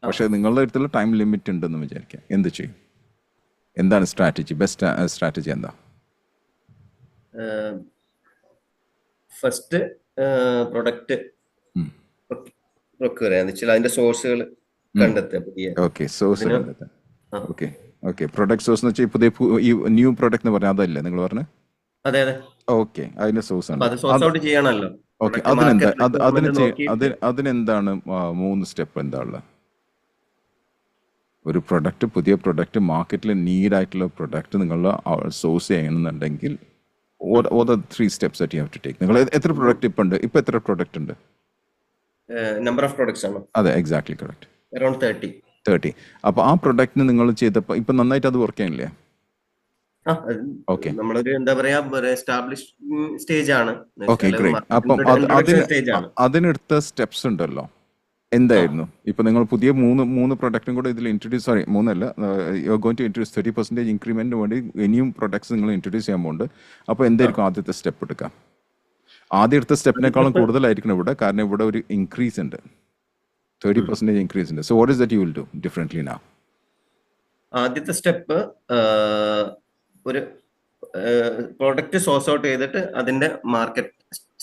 പക്ഷേ നിങ്ങളുടെ അടുത്തുള്ള ടൈം ലിമിറ്റ് ഉണ്ടെന്ന് വിചാരിക്കാം. എന്ത് ചെയ്യും? എന്താണ് സ്ട്രാറ്റജി? ബെസ്റ്റ് സ്ട്രാറ്റജി എന്താ? ഫസ്റ്റ്, പ്രൊഡക്റ്റ് അതിന്റെ സോഴ്സുകൾ കണ്ടെത്തുക. ഓക്കെ, സോഴ്സ് കണ്ടെത്തുക. ഓക്കെ, പ്രൊഡക്റ്റ് സോഴ്സ് എന്ന് വെച്ചാൽ പുതിയ ഈ ന്യൂ പ്രൊഡക്റ്റ് എന്ന് പറഞ്ഞാൽ അതല്ലേ നിങ്ങൾ പറഞ്ഞത്? അതെ. ഓക്കെ, അതിന്റെ സോഴ്സ് ആണ്. ഓക്കെ, അതിനെന്താണ് 3 സ്റ്റെപ്പ് എന്താ ഉള്ളത്? ഒരു പ്രൊഡക്റ്റ്, പുതിയ പ്രൊഡക്റ്റ്, മാർക്കറ്റിൽ നീഡായിട്ടുള്ള പ്രൊഡക്റ്റ് നിങ്ങൾ സോഴ്സ് ചെയ്യണമെന്നുണ്ടെങ്കിൽ what are the 3 steps that you have to take? നിങ്ങൾ എത്ര പ്രൊഡക്റ്റ് ഇപ്പം ഉണ്ട്? ഇപ്പം എത്ര പ്രൊഡക്റ്റ് ഉണ്ട്? നമ്പർ ഓഫ് പ്രൊഡക്ട്സ് ആണോ? അതെ, എക്സാക്ട്ലി കറക്റ്റ്. അറൌണ്ട് 30. അപ്പോൾ ആ പ്രൊഡക്റ്റിന് നിങ്ങൾ ചെയ്തപ്പോൾ ഇപ്പം നന്നായിട്ട് അത് വർക്ക് ചെയ്യണില്ലേ? ഓക്കെ, നമ്മളൊരു എന്താ പറയാ എസ്റ്റാബ്ലിഷ് സ്റ്റേജ് ആണ്. Okay, great. അപ്പം അതിനെടുത്ത സ്റ്റെപ്സ് ഉണ്ടല്ലോ, എന്തായിരുന്നു? ഇപ്പൊ നിങ്ങൾ പുതിയ മൂന്ന് പ്രൊഡക്റ്റും കൂടെ ഇതിൽ ഇൻട്രൊഡ്യൂസ്, സോറി മൂന്നല്ല, you are going to introduce 30% ഇൻക്രിമെന്റിന് വേണ്ടി ഇനിയും പ്രൊഡക്ട്സ് നിങ്ങൾ ഇൻട്രൊഡ്യൂസ് ചെയ്യാൻ പോകുന്നുണ്ട്. അപ്പോൾ എന്തായിരിക്കും ആദ്യത്തെ സ്റ്റെപ്പ് എടുക്കാം? ആദ്യം എടുത്ത സ്റ്റെപ്പിനേക്കാളും കൂടുതലായിരിക്കണം ഇവിടെ, കാരണം ഇവിടെ ഒരു ഇൻക്രീസ് ഉണ്ട്, 30% ഇൻക്രീസ് ഉണ്ട്. So what is that you will do differently now? ആദ്യത്തെ സ്റ്റെപ്പ് ഒരു പ്രോഡക്റ്റ് സോഴ്സ് ഔട്ട് ചെയ്തിട്ട് അതിന്റെ മാർക്കറ്റ്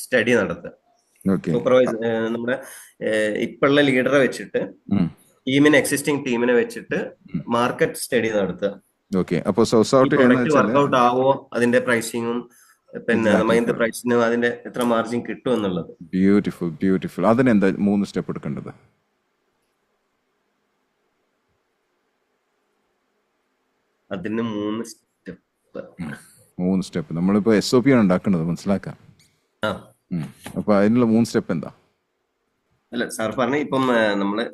സ്റ്റഡി നടത്തുക. സൂപ്പർവൈസ് നമ്മുടെ ഇപ്പോഴുള്ള ലീഡറെ വെച്ചിട്ട് എക്സിസ്റ്റിംഗ് ടീമിനെ വെച്ചിട്ട് മാർക്കറ്റ് സ്റ്റഡി നടത്തുക. പ്രോഡക്റ്റ് വർക്ക്ഔട്ട് ആവോ, അതിന്റെ പ്രൈസിങ്ങും പിന്നെ അതിന്റെ പ്രൈസിനും അതിന്റെ എത്ര മാർജിൻ കിട്ടും എന്നുള്ളത്. ബ്യൂട്ടിഫുൾ. അതിനെന്താ 3 സ്റ്റെപ്പ് എടുക്കേണ്ടത്? അതിന് 3 സ്റ്റെപ്പ്. നമ്മളിപ്പോ SOP ആണ് ഉണ്ടാക്കുന്നത്, മനസ്സിലാക്കാം. അപ്പൊ അതിനുള്ള 3 സ്റ്റെപ്പ് എന്താ? അല്ല സാർ പറഞ്ഞ ഇപ്പം നമ്മള്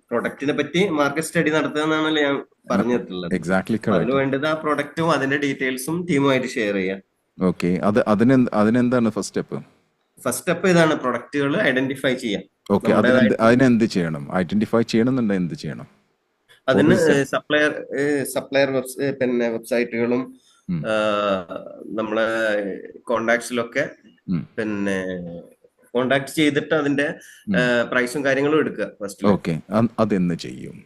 പ്രൊഡക്റ്റിനെ പറ്റി മാർക്കറ്റ് സ്റ്റഡി നടത്തുക എന്നാണല്ലോ ഞാൻ പറഞ്ഞിട്ടുള്ളത്. എക്സാക്ട്ലി. അതിന് വേണ്ടത് ആ പ്രൊഡക്റ്റും അതിന്റെ ഡീറ്റെയിൽസും ടീമുമായിട്ട് ഷെയർ ചെയ്യാം. ഓക്കെ, അതിനെന്താണ് ഫസ്റ്റ് സ്റ്റെപ്പ്? ഫസ്റ്റ് സ്റ്റെപ്പ് ഇതാണ്, പ്രൊഡക്റ്റുകൾ ഐഡന്റിഫൈ ചെയ്യാം. ഓക്കെ, അതിനെന്ത് ചെയ്യണം? ഐഡന്റിഫൈ ചെയ്യണമെന്നുണ്ടെങ്കിൽ എന്ത് ചെയ്യണം? അതിന് സപ്ലയർ പിന്നെ വെബ്സൈറ്റുകളും നമ്മളെ കോണ്ടാക്ട്സിലൊക്കെ പിന്നെ കോണ്ടാക്ട് ചെയ്തിട്ട് അതിന്റെ പ്രൈസും കാര്യങ്ങളും എടുക്കുക ഫസ്റ്റ്. ഓക്കെ, അതെന്ന് ചെയ്യും?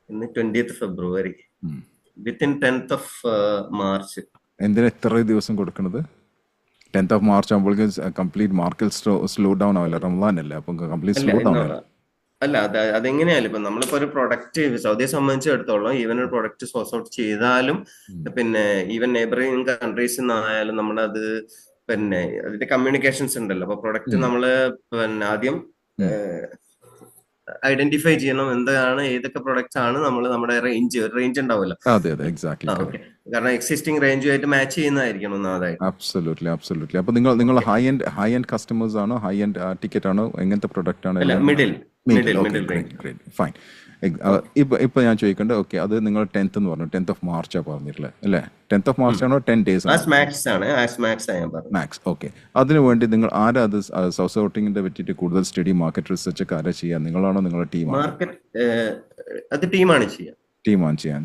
ഇന്ന് 20th February, within 10th of March. എന്തിനാ ഇത്ര ദിവസം കൊടുക്കുന്നത്? 10th of മാർച്ച് ആകുമ്പോഴേക്കും കംപ്ലീറ്റ് മാർക്കറ്റ് സ്ലോ ഡൗൺ ആവില്ല, റംസാൻ അല്ലേ, അപ്പം കംപ്ലീറ്റ് സ്ലോ ഡൗൺ ആവില്ല. അല്ല, അതെങ്ങനെയാലും ഇപ്പൊ നമ്മളിപ്പോ ഒരു പ്രൊഡക്റ്റ് സൗദിയെ സംബന്ധിച്ചിടത്തോളം ഈവൻ ഒരു പ്രൊഡക്റ്റ് സോഴ്സ് ഔട്ട് ചെയ്താലും പിന്നെ ഈവൻ നെയ്ബറിംഗ് കൺട്രീസിൽ നിന്നായാലും നമ്മളത് പിന്നെ അതിന്റെ കമ്മ്യൂണിക്കേഷൻസ് ഉണ്ടല്ലോ. അപ്പൊ പ്രൊഡക്റ്റ് നമ്മള് പിന്നെ ആദ്യം ഐഡന്റിഫൈ ചെയ്യണം എന്താണ്, ഏതൊക്കെ പ്രൊഡക്ട്സ് ആണ് നമ്മൾ നമ്മുടെ റേഞ്ച് ഉണ്ടാവില്ല. കാരണം എക്സിസ്റ്റിംഗ് റേഞ്ചുമായിട്ട് മാച്ച് ചെയ്യുന്നതായിരിക്കണം ഒന്നാമതായിട്ട്. അബ്സല്യൂട്ട്ലി. അപ്പൊ നിങ്ങൾ ഹൈ എൻഡ് കസ്റ്റമേഴ്സ് ആണോ, ഹൈ എൻഡ് ടിക്കറ്റ് ആണോ, എങ്ങനത്തെ പ്രൊഡക്റ്റ് ആണ്? Middle fine. ഇപ്പൊ ഞാൻ ചോദിക്കണ്ടേ, ഓക്കെ, അത് നിങ്ങൾ 10th എന്ന് പറഞ്ഞു, 10th of മാർച്ച് പറഞ്ഞിട്ടില്ലേ അല്ലേ? 10th of മാർച്ച് ആണോ 10 days? മാക്സ്. ഓക്കെ, അതിനു വേണ്ടി നിങ്ങൾ ആരാ അത് സോഴ്സ് ഔട്ടിങ്ങിന്റെ പറ്റിയിട്ട് കൂടുതൽ സ്റ്റഡി, മാർക്കറ്റ് റിസർച്ച് ഒക്കെ ആരാ ചെയ്യാൻ? നിങ്ങളാണോ നിങ്ങളുടെ ടീമാണ് ചെയ്യാൻ?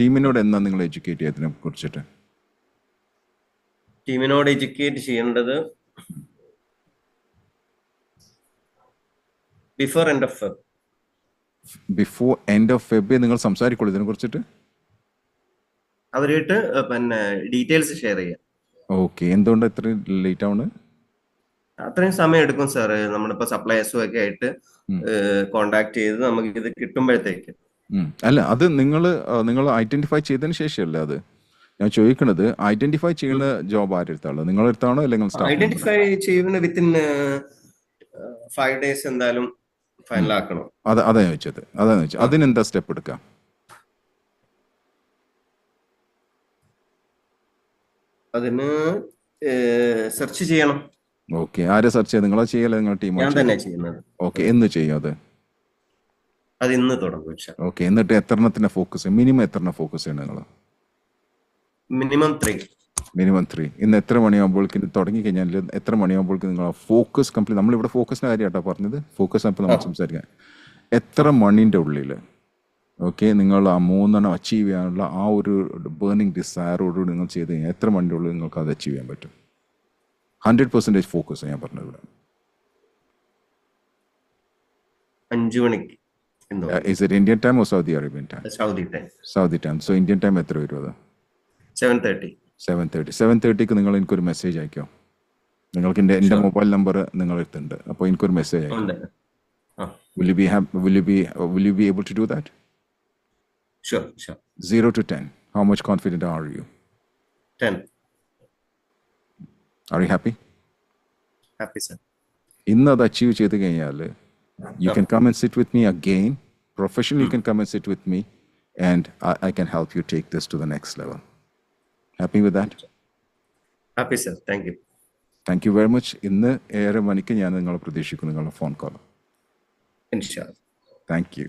ടീമിനോട് എന്നാ നിങ്ങൾ എഡ്യൂക്കേറ്റ് ചെയ്തതിനെ കുറിച്ചിട്ട്? ടീമിനോട് എഡ്യൂക്കേറ്റ് ചെയ്യേണ്ടത് ബിഫോർ എൻഡ് ഓഫ് ഫെബ്രുവരി നിങ്ങൾ സംസാരിക്കുള്ളൂ ഇതിനെ കുറിച്ചിട്ട്, അവരായിട്ട് പിന്നെ ഡീറ്റെയിൽസ് ഷെയർ ചെയ്യാം. ഓക്കെ, എന്തുകൊണ്ട് ഇത്ര ലേറ്റ് ആണ്? അത്രയും സമയം എടുക്കും സാർ. നമ്മളിപ്പോ സപ്ലയേഴ്സും ഒക്കെ ആയിട്ട് കോണ്ടാക്ട് ചെയ്ത് നമുക്ക് ഇത് കിട്ടുമ്പോഴത്തേക്ക്. അല്ല, അത് നിങ്ങൾ ഐഡന്റിഫൈ ചെയ്തതിന് ശേഷമല്ലേ അത് ഞാൻ ചോദിക്കണത്? ഐഡന്റിഫൈ ചെയ്യുന്ന ജോബ് ആരെടുത്താണോ, നിങ്ങളെടുത്താണോ അല്ലെങ്കിൽ ഐഡന്റിഫൈ ചെയ്യുന്ന വിത്തിൻ 5 days എന്തായാലും ഫൈനൽ ആക്കണം. അതാ ചോദിച്ചത്. അതിനെന്താ സ്റ്റെപ്പ് എടുക്കാം? അതിന് സെർച്ച് ചെയ്യണം. ഓക്കെ, ആരെ സെർച്ച് ചെയ്യാം? നിങ്ങളെ ചെയ്യല്ലേ, നിങ്ങളുടെ ടീം? ഞാൻ തന്നെ ചെയ്യുന്നത്. ഓക്കെ, എന്ന് ചെയ്യും അത് ഇന്ന് തുടങ്ങും. ഓക്കെ, എന്നിട്ട് എത്രണ്ണത്തിന്റെ ഫോക്കസ്, മിനിമം എത്ര ഫോക്കസ് ചെയ്യണം നിങ്ങൾ? മിനിമം 3. ഇന്ന് എത്ര മണിയാകുമ്പോഴേക്കും തുടങ്ങി കഴിഞ്ഞാൽ എത്ര മണിയാകുമ്പോഴേക്കും നിങ്ങൾ ഫോക്കസ് കംപ്ലീറ്റ്, നമ്മളിവിടെ ഫോക്കസിന്റെ കാര്യമായിട്ടാ പറഞ്ഞത്, ഫോക്കസ് അപ്പോൾ നമ്മൾ സംസാരിക്കാൻ എത്ര മണിന്റെ ഉള്ളിൽ ഓക്കെ നിങ്ങൾ ആ 3 അച്ചീവ് ചെയ്യാനുള്ള ആ ഒരു ബേണിംഗ് ഡിസയറോടുകൂടി നിങ്ങൾ ചെയ്ത് കഴിഞ്ഞാൽ എത്ര മണിന്റെ ഉള്ളിൽ നിങ്ങൾക്ക് അത് അച്ചീവ് ചെയ്യാൻ പറ്റും? 100% ഫോക്കസ് ഞാൻ പറഞ്ഞത് ഇവിടെ. 5 മണിക്ക്. Is it Indian time or Saudi Arabian time? Saudi time. So Indian time എത്ര വരും അത്? 7:30 നിങ്ങൾ എനിക്കൊരു മെസ്സേജ് അയക്കോ? നിങ്ങൾക്ക് എൻ്റെ മൊബൈൽ നമ്പർ നിങ്ങളുടെ അടുത്തുണ്ട്, അപ്പോൾ എനിക്കൊരു മെസ്സേജ് അയക്കും. Will you be able to do that? Sure. 0 to 10. How much confident are you? 10. Are you happy? Happy, sir. ഇന്ന് അത് അച്ചീവ് ചെയ്ത് കഴിഞ്ഞാൽ you can come and sit with me again. Professionally you can come and sit with me and I can help you take this to the next level. Happy with that? Happy sir, thank you. Thank you very much. ഇന്ന് 7:30 മണിക്ക് ഞാൻ നിങ്ങളെ പ്രതീക്ഷിക്കുന്നു, നിങ്ങളുടെ ഫോൺ കോൾ. ഇൻഷാ അല്ലാ. Thank you.